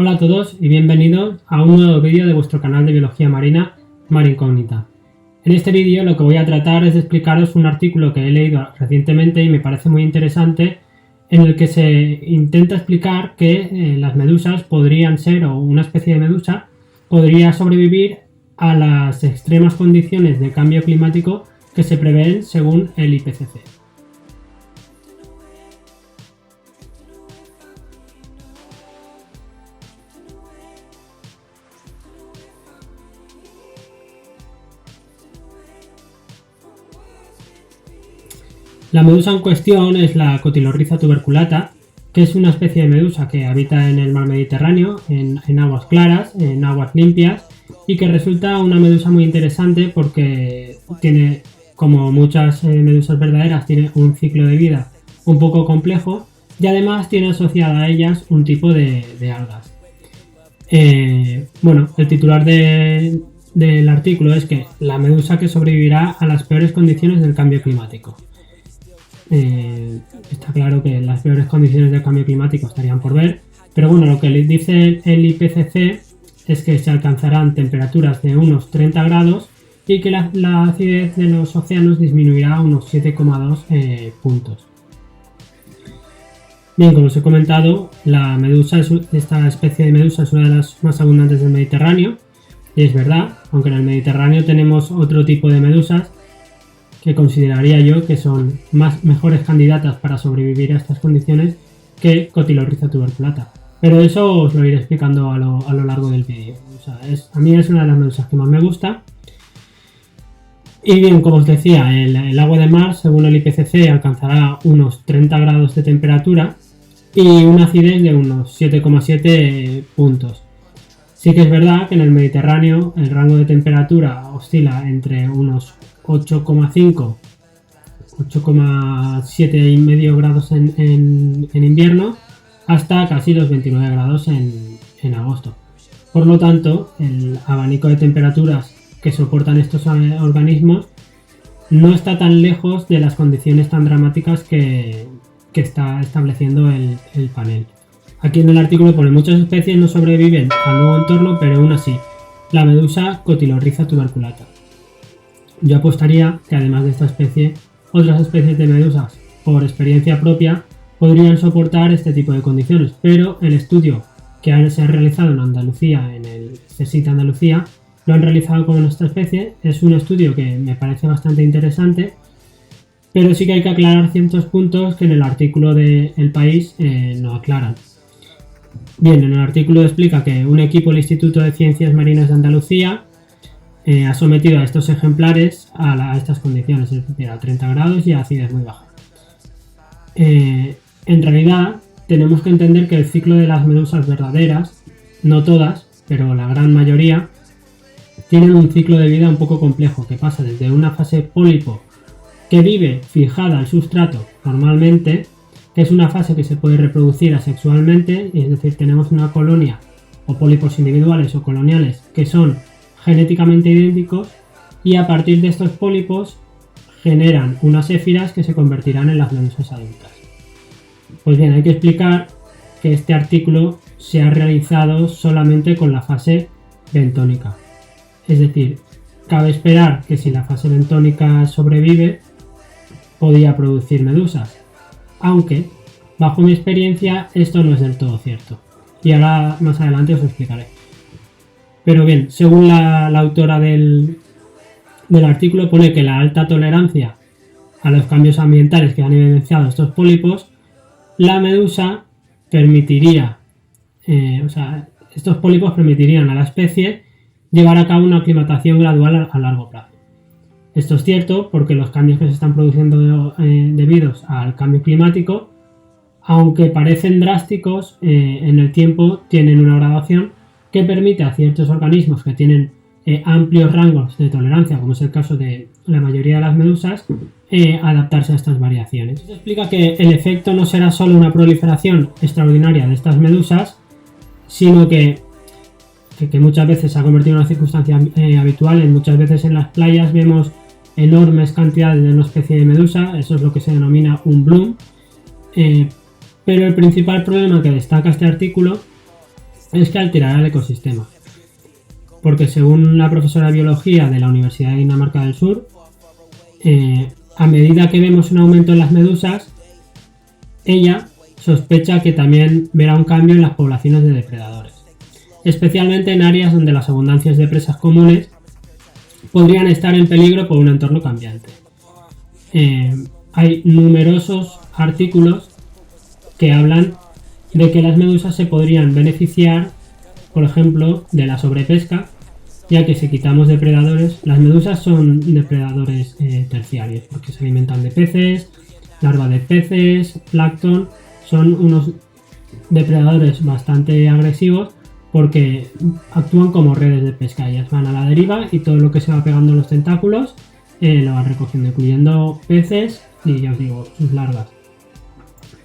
Hola a todos y bienvenidos a un nuevo vídeo de vuestro canal de biología marina, Mar Incógnita. En este vídeo lo que voy a tratar es de explicaros un artículo que he leído recientemente y me parece muy interesante, en el que se intenta explicar que las medusas podrían ser, o una especie de medusa podría sobrevivir a las extremas condiciones de cambio climático que se prevén según el IPCC. La medusa en cuestión es la Cotyloryza tuberculata, que es una especie de medusa que habita en el mar Mediterráneo, en aguas claras, en aguas limpias, y que resulta una medusa muy interesante porque tiene, como muchas medusas verdaderas, tiene un ciclo de vida un poco complejo y además tiene asociada a ellas un tipo de algas. El titular del artículo es que la medusa que sobrevivirá a las peores condiciones del cambio climático. Está claro que las peores condiciones del cambio climático estarían por ver, pero bueno, lo que le dice el IPCC es que se alcanzarán temperaturas de unos 30 grados y que la acidez de los océanos disminuirá a unos 7,2 puntos. Bien, como os he comentado, esta especie de medusa es una de las más abundantes del Mediterráneo, y es verdad, aunque en el Mediterráneo tenemos otro tipo de medusas que consideraría yo que son mejores candidatas para sobrevivir a estas condiciones que Cotyloryza tuberculata. Pero eso os lo iré explicando a lo largo del vídeo. A mí es una de las medusas que más me gusta. Y bien, como os decía, el agua de mar, según el IPCC, alcanzará unos 30 grados de temperatura y una acidez de unos 7,7 puntos. Sí que es verdad que en el Mediterráneo el rango de temperatura oscila entre unos 8,5, 8,7 y medio grados en invierno hasta casi los 29 grados en agosto. Por lo tanto, el abanico de temperaturas que soportan estos organismos no está tan lejos de las condiciones tan dramáticas que está estableciendo el panel. Aquí en el artículo pone: muchas especies no sobreviven al nuevo entorno, pero aún así, la medusa Cotyloryza tuberculata. Yo apostaría que además de esta especie, otras especies de medusas, por experiencia propia, podrían soportar este tipo de condiciones, pero el estudio que se ha realizado en Andalucía, en el CSIC de Andalucía, lo han realizado con esta especie. Es un estudio que me parece bastante interesante, pero sí que hay que aclarar ciertos puntos que en el artículo de El País no aclaran. Bien, en el artículo explica que un equipo del Instituto de Ciencias Marinas de Andalucía ha sometido a estos ejemplares a estas condiciones, es decir, a 30 grados y a acidez muy baja. En realidad, tenemos que entender que el ciclo de las medusas verdaderas, no todas, pero la gran mayoría, tienen un ciclo de vida un poco complejo, que pasa desde una fase pólipo que vive fijada al sustrato normalmente, que es una fase que se puede reproducir asexualmente, es decir, tenemos una colonia o pólipos individuales o coloniales que son genéticamente idénticos, y a partir de estos pólipos generan unas éfiras que se convertirán en las medusas adultas. Pues bien, hay que explicar que este artículo se ha realizado solamente con la fase bentónica. Es decir, cabe esperar que si la fase bentónica sobrevive, podría producir medusas. Aunque, bajo mi experiencia, esto no es del todo cierto. Y ahora más adelante os lo explicaré. Pero bien, según la autora del artículo, pone que la alta tolerancia a los cambios ambientales que han evidenciado estos pólipos, la medusa permitiría, estos pólipos permitirían a la especie llevar a cabo una aclimatación gradual a largo plazo. Esto es cierto porque los cambios que se están produciendo debidos al cambio climático, aunque parecen drásticos, en el tiempo tienen una graduación que permite a ciertos organismos que tienen amplios rangos de tolerancia, como es el caso de la mayoría de las medusas, adaptarse a estas variaciones. Se explica que el efecto no será solo una proliferación extraordinaria de estas medusas, sino que muchas veces se ha convertido en una circunstancia habitual. Muchas veces en las playas vemos enormes cantidades de una especie de medusa, eso es lo que se denomina un bloom, pero el principal problema que destaca este artículo es que alterará el ecosistema. Porque según la profesora de biología de la Universidad de Dinamarca del Sur, a medida que vemos un aumento en las medusas, ella sospecha que también verá un cambio en las poblaciones de depredadores, especialmente en áreas donde las abundancias de presas comunes podrían estar en peligro por un entorno cambiante. Hay numerosos artículos que hablan de que las medusas se podrían beneficiar, por ejemplo, de la sobrepesca, ya que si quitamos depredadores, las medusas son depredadores terciarios, porque se alimentan de peces, larvas de peces, plancton, son unos depredadores bastante agresivos porque actúan como redes de pesca, ellas van a la deriva y todo lo que se va pegando en los tentáculos lo van recogiendo, incluyendo peces y ya os digo, sus larvas.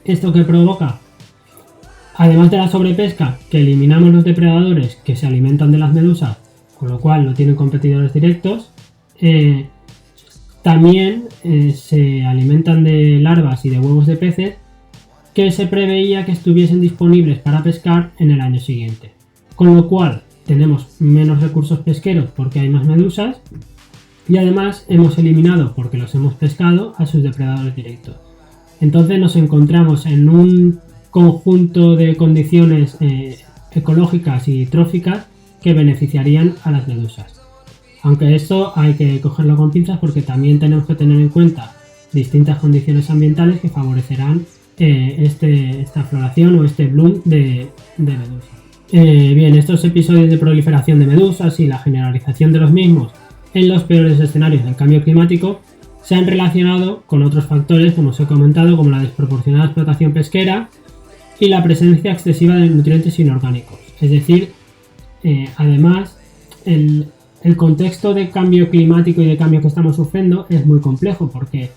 ¿Esto qué provoca? Además de la sobrepesca, que eliminamos los depredadores que se alimentan de las medusas, con lo cual no tienen competidores directos, también se alimentan de larvas y de huevos de peces que se preveía que estuviesen disponibles para pescar en el año siguiente. Con lo cual tenemos menos recursos pesqueros porque hay más medusas y además hemos eliminado, porque los hemos pescado, a sus depredadores directos. Entonces nos encontramos en un conjunto de condiciones ecológicas y tróficas que beneficiarían a las medusas. Aunque esto hay que cogerlo con pinzas porque también tenemos que tener en cuenta distintas condiciones ambientales que favorecerán esta floración o este bloom de medusas. Bien, estos episodios de proliferación de medusas y la generalización de los mismos en los peores escenarios del cambio climático se han relacionado con otros factores, como os he comentado, como la desproporcionada explotación pesquera y la presencia excesiva de nutrientes inorgánicos. Es decir, además, el contexto de cambio climático y de cambio que estamos sufriendo es muy complejo porque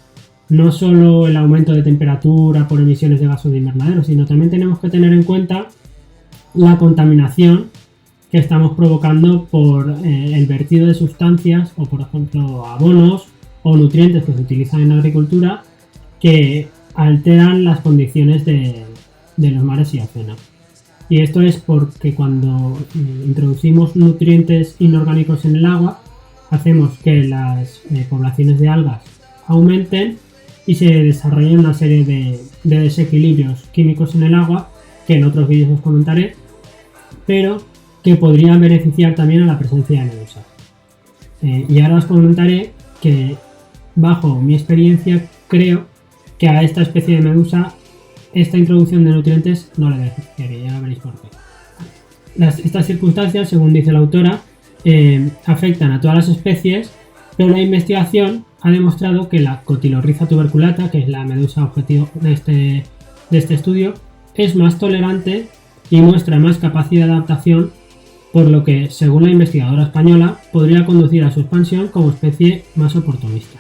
no solo el aumento de temperatura por emisiones de gases de invernadero, sino también tenemos que tener en cuenta la contaminación que estamos provocando por el vertido de sustancias o, por ejemplo, abonos o nutrientes que se utilizan en la agricultura que alteran las condiciones de los mares y océanos. Y esto es porque cuando introducimos nutrientes inorgánicos en el agua, hacemos que las poblaciones de algas aumenten y se desarrollen una serie de desequilibrios químicos en el agua, que en otros vídeos os comentaré, pero que podrían beneficiar también a la presencia de medusas. Y ahora os comentaré que, bajo mi experiencia, creo que a esta especie de medusa esta introducción de nutrientes no le beneficiaría, ya lo veréis por qué. Estas circunstancias, según dice la autora, afectan a todas las especies, pero la investigación ha demostrado que la Cotilorrhiza tuberculata, que es la medusa objetivo de este estudio, es más tolerante y muestra más capacidad de adaptación, por lo que, según la investigadora española, podría conducir a su expansión como especie más oportunista.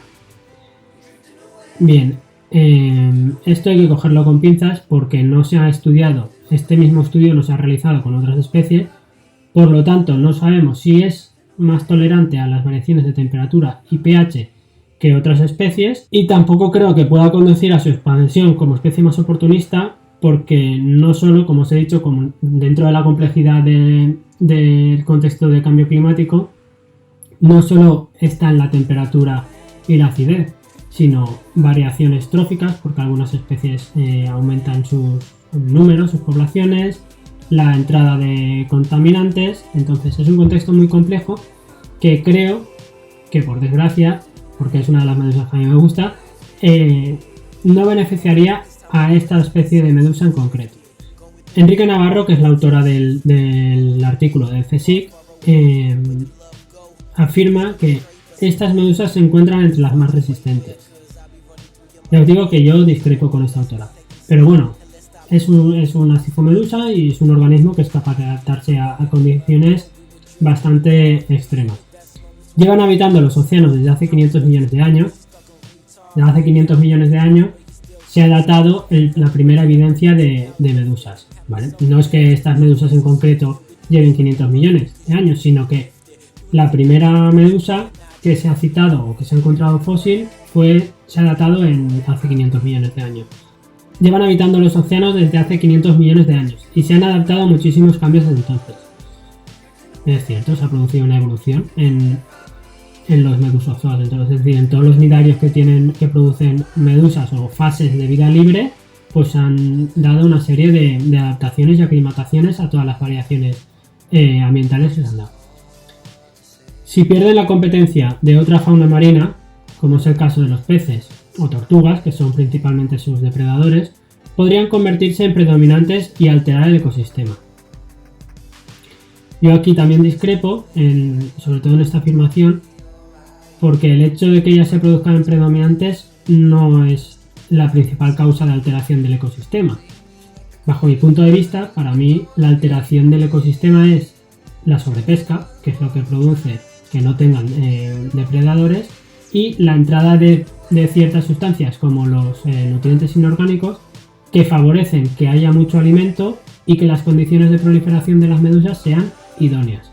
Bien, esto hay que cogerlo con pinzas porque no se ha estudiado, este mismo estudio no se ha realizado con otras especies, por lo tanto no sabemos si es más tolerante a las variaciones de temperatura y pH que otras especies, y tampoco creo que pueda conducir a su expansión como especie más oportunista, porque no solo, como os he dicho, como dentro de la complejidad del contexto de cambio climático, no solo está en la temperatura y la acidez, sino variaciones tróficas, porque algunas especies aumentan sus números, sus poblaciones, la entrada de contaminantes. Entonces es un contexto muy complejo que creo que, por desgracia, porque es una de las medusas que a mí me gusta, no beneficiaría a esta especie de medusa en concreto. Enrique Navarro, que es la autora del artículo del CSIC, afirma que estas medusas se encuentran entre las más resistentes. Ya os digo que yo discrepo con esta autora, pero bueno, es una cifomedusa y es un organismo que es capaz de adaptarse a condiciones bastante extremas. Llevan habitando los océanos desde hace 500 millones de años. Desde hace 500 millones de años se ha datado la primera evidencia de medusas, ¿vale? No es que estas medusas en concreto lleven 500 millones de años, sino que la primera medusa que se ha citado o que se ha encontrado fósil se ha datado hace 500 millones de años. llevan habitando los océanos desde hace 500 millones de años y se han adaptado a muchísimos cambios desde entonces. Es cierto, se ha producido una evolución en los medusozoos, entonces, es decir, en todos los nidarios que producen medusas o fases de vida libre, pues han dado una serie de adaptaciones y aclimataciones a todas las variaciones ambientales que se han dado. Si pierden la competencia de otra fauna marina, como es el caso de los peces o tortugas, que son principalmente sus depredadores, podrían convertirse en predominantes y alterar el ecosistema. Yo aquí también discrepo, sobre todo en esta afirmación, porque el hecho de que ellas se produzcan en predominantes no es la principal causa de alteración del ecosistema. Bajo mi punto de vista, para mí, la alteración del ecosistema es la sobrepesca, que es lo que produce que no tengan depredadores, y la entrada de ciertas sustancias como los nutrientes inorgánicos que favorecen que haya mucho alimento y que las condiciones de proliferación de las medusas sean idóneas.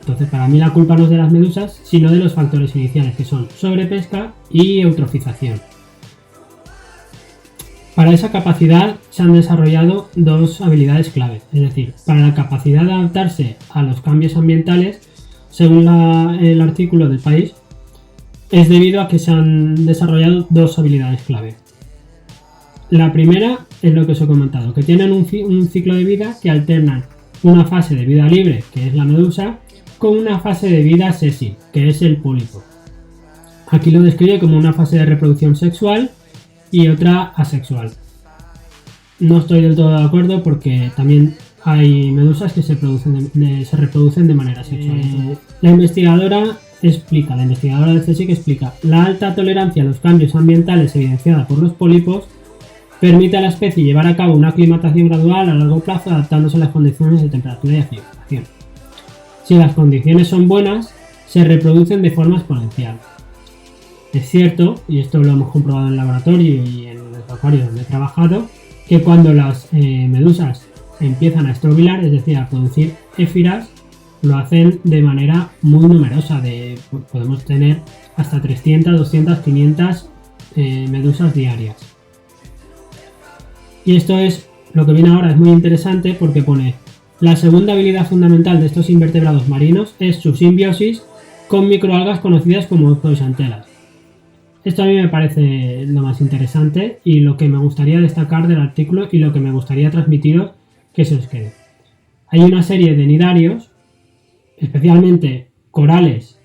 Entonces, para mí la culpa no es de las medusas, sino de los factores iniciales, que son sobrepesca y eutrofización. Para esa capacidad se han desarrollado dos habilidades clave, es decir, para la capacidad de adaptarse a los cambios ambientales, según el artículo del País, es debido a que se han desarrollado dos habilidades clave. La primera es lo que os he comentado, que tienen un ciclo de vida que alternan una fase de vida libre, que es la medusa, con una fase de vida sésil, que es el pólipo. Aquí lo describe como una fase de reproducción sexual y otra asexual. No estoy del todo de acuerdo porque también hay medusas que se reproducen de manera sexual. La investigadora del CSIC explica: la alta tolerancia a los cambios ambientales evidenciada por los pólipos permite a la especie llevar a cabo una aclimatación gradual a largo plazo, adaptándose a las condiciones de temperatura y acidificación. Si las condiciones son buenas, se reproducen de forma exponencial. Es cierto, y esto lo hemos comprobado en el laboratorio y en los acuarios donde he trabajado, que cuando las medusas empiezan a estrobilar, es decir, a producir éfiras, lo hacen de manera muy numerosa. Podemos tener hasta 300, 200, 500 medusas diarias. Y esto es, lo que viene ahora es muy interesante porque pone: la segunda habilidad fundamental de estos invertebrados marinos es su simbiosis con microalgas conocidas como zooxantelas. Esto a mí me parece lo más interesante y lo que me gustaría destacar del artículo y lo que me gustaría transmitiros que se os quede. Hay una serie de nidarios, especialmente corales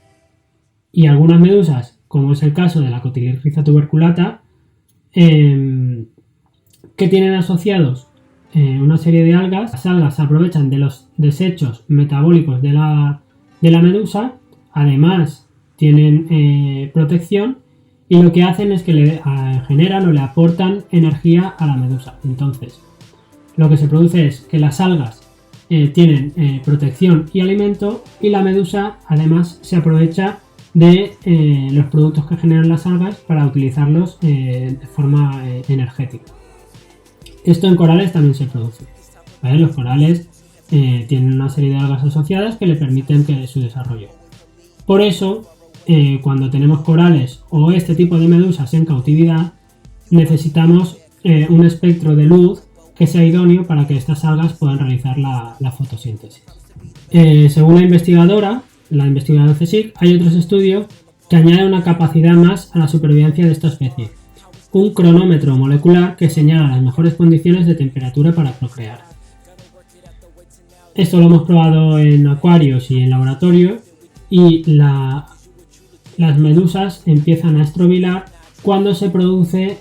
y algunas medusas, como es el caso de la Cotyledonhydra tuberculata, que tienen asociados una serie de algas. Las algas se aprovechan de los desechos metabólicos de la medusa, además tienen protección, y lo que hacen es que le generan o le aportan energía a la medusa. Entonces, lo que se produce es que las algas tienen protección y alimento, y la medusa además se aprovecha de los productos que generan las algas para utilizarlos de forma energética. Esto en corales también se produce, ¿vale? Los corales tienen una serie de algas asociadas que le permiten su desarrollo. Por eso, cuando tenemos corales o este tipo de medusas en cautividad, necesitamos un espectro de luz que sea idóneo para que estas algas puedan realizar la fotosíntesis. Según la investigadora del CSIC, hay otros estudios que añaden una capacidad más a la supervivencia de esta especie: un cronómetro molecular que señala las mejores condiciones de temperatura para procrear. Esto lo hemos probado en acuarios y en laboratorio, y las medusas empiezan a estrobilar cuando se produce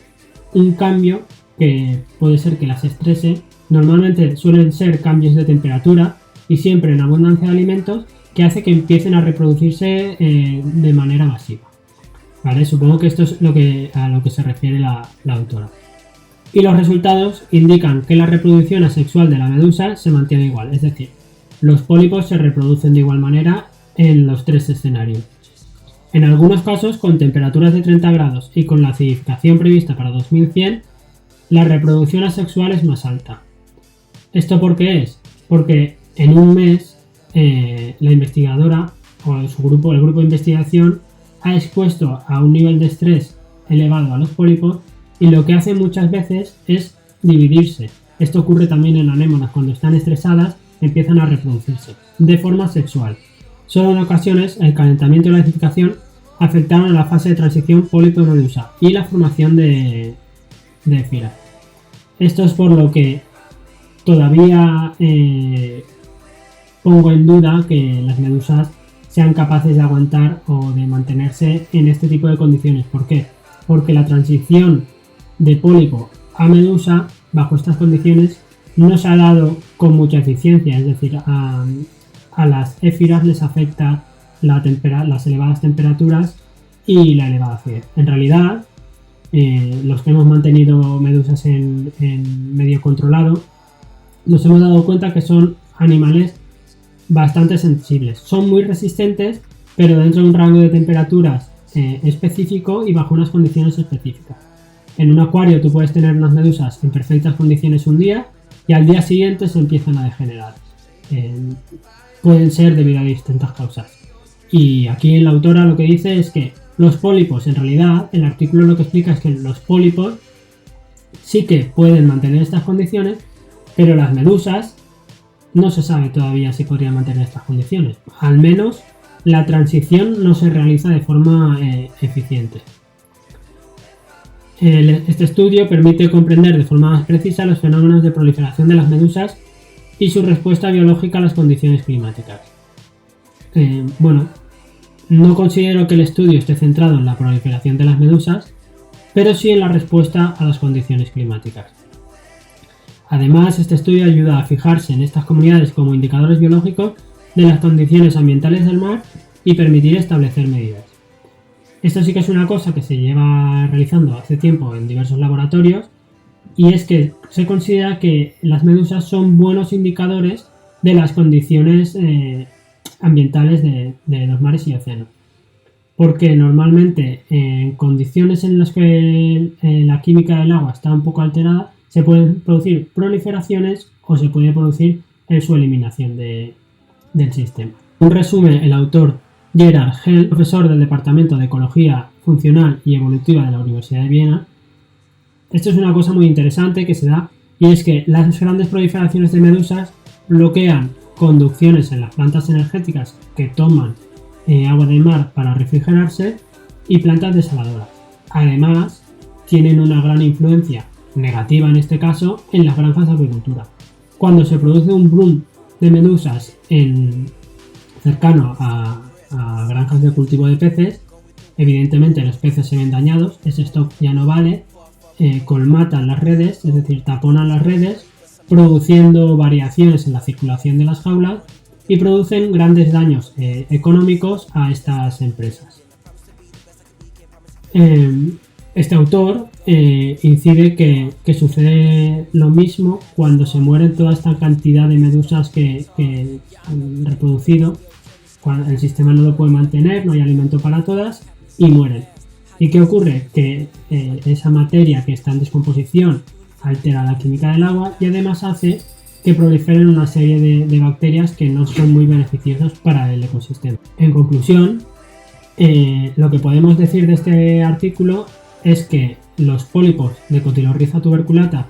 un cambio que puede ser que las estrese. Normalmente suelen ser cambios de temperatura y siempre en abundancia de alimentos, que hace que empiecen a reproducirse de manera masiva. ¿Vale? Supongo que esto es a lo que se refiere la autora. Y los resultados indican que la reproducción asexual de la medusa se mantiene igual, es decir, los pólipos se reproducen de igual manera en los tres escenarios. En algunos casos, con temperaturas de 30 grados y con la acidificación prevista para 2100, la reproducción asexual es más alta. ¿Esto por qué es? Porque en un mes la investigadora o el grupo de investigación ha expuesto a un nivel de estrés elevado a los pólipos, y lo que hace muchas veces es dividirse. Esto ocurre también en anémonas. Cuando están estresadas empiezan a reproducirse de forma sexual. Solo en ocasiones el calentamiento y la acidificación afectaron a la fase de transición pólipo-medusa y la formación de éfiras. Esto es por lo que todavía pongo en duda que las medusas sean capaces de aguantar o de mantenerse en este tipo de condiciones. ¿Por qué? Porque la transición de pólipo a medusa bajo estas condiciones no se ha dado con mucha eficiencia, es decir, a las éfiras les afecta las elevadas temperaturas y la elevada acidez. En realidad, los que hemos mantenido medusas en medio controlado, nos hemos dado cuenta que son animales bastante sensibles. Son muy resistentes, pero dentro de un rango de temperaturas específico y bajo unas condiciones específicas. En un acuario tú puedes tener unas medusas en perfectas condiciones un día y al día siguiente se empiezan a degenerar. Pueden ser debido a distintas causas. Y aquí la autora lo que dice es que los pólipos, en realidad, el artículo lo que explica es que los pólipos sí que pueden mantener estas condiciones, pero las medusas no se sabe todavía si podrían mantener estas condiciones. Al menos la transición no se realiza de forma eficiente. Este estudio permite comprender de forma más precisa los fenómenos de proliferación de las medusas y su respuesta biológica a las condiciones climáticas. No considero que el estudio esté centrado en la proliferación de las medusas, pero sí en la respuesta a las condiciones climáticas. Además, este estudio ayuda a fijarse en estas comunidades como indicadores biológicos de las condiciones ambientales del mar y permitir establecer medidas. Esto sí que es una cosa que se lleva realizando hace tiempo en diversos laboratorios, y es que se considera que las medusas son buenos indicadores de las condiciones ambientales de los mares y océanos. Porque normalmente en condiciones en las que la química del agua está un poco alterada, se pueden producir proliferaciones o se puede producir su eliminación del sistema. Un resumen, el autor Gerhard Hell, profesor del Departamento de Ecología Funcional y Evolutiva de la Universidad de Viena. Esto es una cosa muy interesante que se da, y es que las grandes proliferaciones de medusas bloquean conducciones en las plantas energéticas que toman agua del mar para refrigerarse y plantas desaladoras. Además, tienen una gran influencia negativa en este caso en las granjas de agricultura. Cuando se produce un boom de medusas cercano a granjas de cultivo de peces, evidentemente los peces se ven dañados, ese stock ya no vale, colmatan las redes, es decir, taponan las redes, produciendo variaciones en la circulación de las jaulas y producen grandes daños económicos a estas empresas. Este autor incide que sucede lo mismo cuando se mueren toda esta cantidad de medusas que han reproducido. Cuando el sistema no lo puede mantener, no hay alimento para todas y mueren. ¿Y qué ocurre? Que esa materia que está en descomposición altera la química del agua y además hace que proliferen una serie de bacterias que no son muy beneficiosas para el ecosistema. En conclusión, lo que podemos decir de este artículo es que los pólipos de Cotilorrhiza tuberculata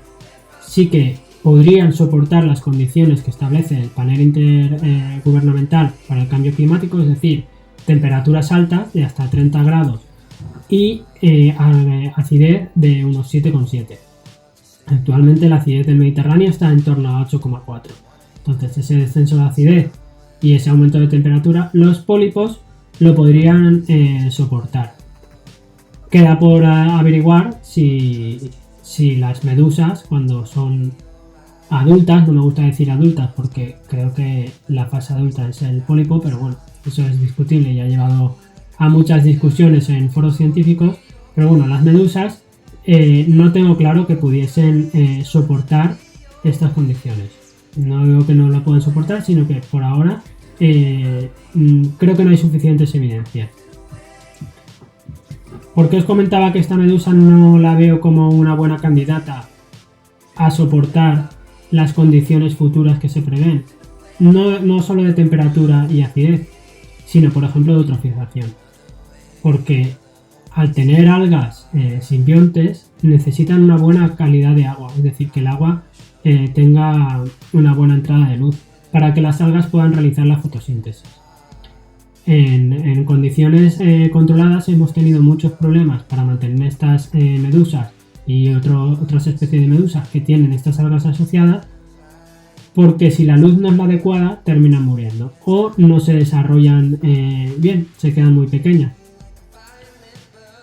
sí que podrían soportar las condiciones que establece el panel intergubernamental para el cambio climático, es decir, temperaturas altas de hasta 30 grados y acidez de unos 7,7. Actualmente la acidez del Mediterráneo está en torno a 8,4. Entonces ese descenso de acidez y ese aumento de temperatura, los pólipos lo podrían soportar. Queda por averiguar si las medusas, cuando son adultas, no me gusta decir adultas porque creo que la fase adulta es el pólipo, pero bueno, eso es discutible y ha llevado a muchas discusiones en foros científicos, pero bueno, las medusas no tengo claro que pudiesen soportar estas condiciones. No digo que no lo puedan soportar, sino que por ahora creo que no hay suficientes evidencias. ¿Por qué os comentaba que esta medusa no la veo como una buena candidata a soportar las condiciones futuras que se prevén? No solo de temperatura y acidez, sino por ejemplo de eutrofización. Porque al tener algas simbiontes, necesitan una buena calidad de agua, es decir, que el agua tenga una buena entrada de luz para que las algas puedan realizar la fotosíntesis. En condiciones controladas hemos tenido muchos problemas para mantener estas medusas y otras especies de medusas que tienen estas algas asociadas, porque si la luz no es la adecuada terminan muriendo o no se desarrollan bien, se quedan muy pequeñas.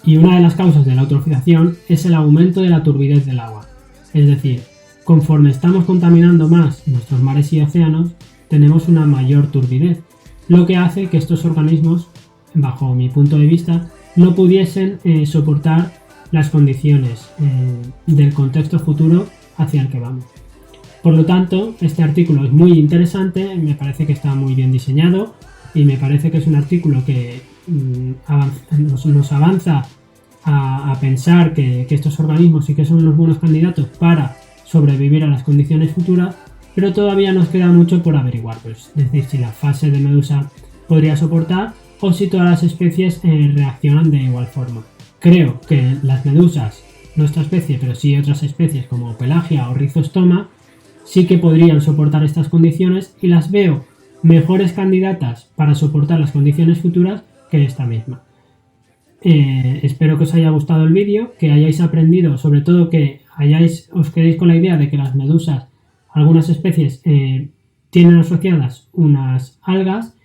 Y una de las causas de la eutrofización es el aumento de la turbidez del agua, es decir, conforme estamos contaminando más nuestros mares y océanos, tenemos una mayor turbidez, lo que hace que estos organismos, bajo mi punto de vista, no pudiesen soportar las condiciones del contexto futuro hacia el que vamos. Por lo tanto, este artículo es muy interesante, me parece que está muy bien diseñado y me parece que es un artículo que nos avanza a pensar que estos organismos sí que son los buenos candidatos para sobrevivir a las condiciones futuras, pero todavía nos queda mucho por averiguar, pues, es decir, si la fase de medusa podría soportar o si todas las especies reaccionan de igual forma. Creo que las medusas, nuestra especie, pero sí otras especies como Pelagia o Rhizostoma, sí que podrían soportar estas condiciones y las veo mejores candidatas para soportar las condiciones futuras que esta misma. Espero que os haya gustado el vídeo, que hayáis aprendido, sobre todo que os quedéis con la idea de que las medusas, algunas especies, tienen asociadas unas algas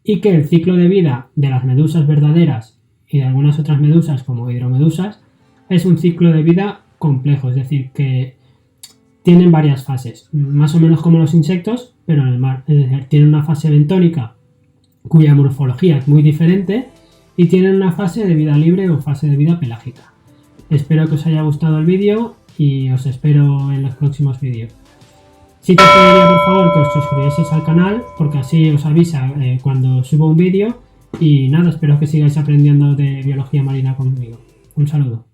y que el ciclo de vida de las medusas verdaderas y de algunas otras medusas como hidromedusas es un ciclo de vida complejo, es decir, que tienen varias fases, más o menos como los insectos, pero en el mar. Es decir, tienen una fase bentónica cuya morfología es muy diferente y tienen una fase de vida libre o fase de vida pelágica. Espero que os haya gustado el vídeo y os espero en los próximos vídeos. Sí que os pediría por favor que os suscribieseis al canal porque así os avisa cuando subo un vídeo y nada, espero que sigáis aprendiendo de biología marina conmigo. Un saludo.